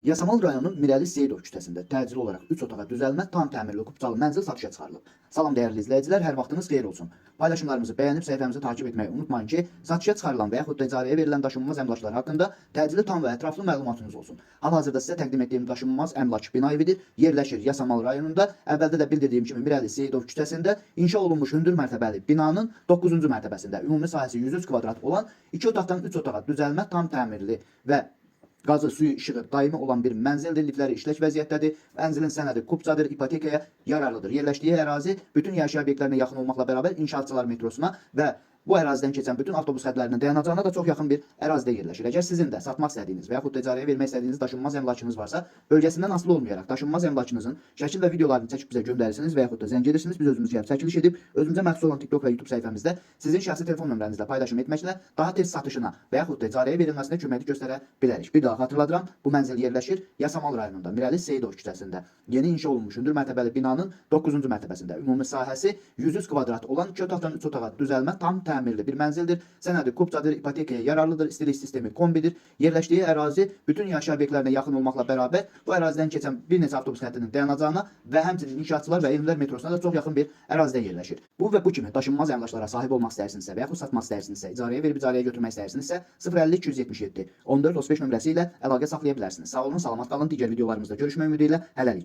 Yasamal rayonunun Mirəli Seyidov küçəsində təcili olaraq 3 otağa düzəlmə, tam təmirli kubcalı mənzil satışa çıxarılıb. Salam dəyərli izləyicilər, hər vaxtınız xeyir olsun. Paylaşımlarımızı bəyənib səhifəmizi takip etməyi unutmayın ki, satışa çıxarılan və yaxud da icarəyə verilən daşınmaz əmlaklar haqqında təcili tam və ətraflı məlumatınız olsun. Hal-hazırda sizə təqdim etdiyim daşınmaz əmlak bina evidir, yerləşir Yasamal rayonunda. Əvvəldə də bildirdiyim kimi Mirəli Seyidov küçəsində inşa olunmuş hündür mərtəbəli binanın 9-cu mərtəbəsində ümumi sahəsi 103 kvadrat olan 2 otaqdan 3 otağa düzəlmə, tam təmirli və qazı, suyu, işığı daimi olan bir mənzildir. Lifləri işlək vəziyyətdədir. Mənzilin sənədi kubcadır, ipotekaya yararlıdır. Yerləşdiyi ərazi bütün yaşayış obyektlərinə yaxın olmaqla bərabər İnşaatçılar metrosuna və bu ərazidən keçən bütün avtobus xətlərinin dayanacağına da çox yaxın bir ərazidə yerləşir. Əgər sizin də satmaq istədiyiniz və yaxud da icarəyə vermək istədiyiniz daşınmaz əmlakınız varsa, bölgəsindən asılı olmayaraq daşınmaz əmlakınızın şəkil və videolarını çəkib bizə göndərirsiniz və yaxud da zəng edirsiniz. Biz özümüz gəlib çəkiliş edib, özümüzə məxsus olan TikTok və YouTube səhifəmizdə sizin şəxsi telefon nömrənizlə paylaşım etməklə daha tez satışına və yaxud da icarəyə verilməsinə köməklik göstərə bilərik. Bir daha xatırladıram, bu mənzil yerləşir Yasamal rayonunda, Mirəli Seyidov küçəsində. Yeni inşa olunmuş hündür mərtəbəli binanın 9-cu mərtəbəsində. Ümumi sahəsi 103 kvadrat olan 2 otaqdan 3 otağa düzəlmə, tam təmirli bir mənzildir. Sənədi kubcadır, ipotekaya yararlıdır, istilik sistemi kombidir. Yerləşdiyi ərazi bütün yaşayış obyektlərinə yaxın olmaqla bərabər bu ərazidən keçən bir neçə avtobus xəttinin dayanacağına və həmçinin inşaatçılar və elmlər metrosuna da çox yaxın bir ərazidə yerləşir. Bu və bu kimi daşınmaz əmlaklara sahib olmaq istəyirsinizsə və yaxud satmaq istəyirsinizsə, icarəyə verib icarəyə götürmək istəyirsinizsə 050 277 14 35 nömrəsi ilə əlaqə saxlaya bilərsiniz. Sağ olun, salamat qalın. Digər videolarımızda görüşmək ümidi ilə hələlik.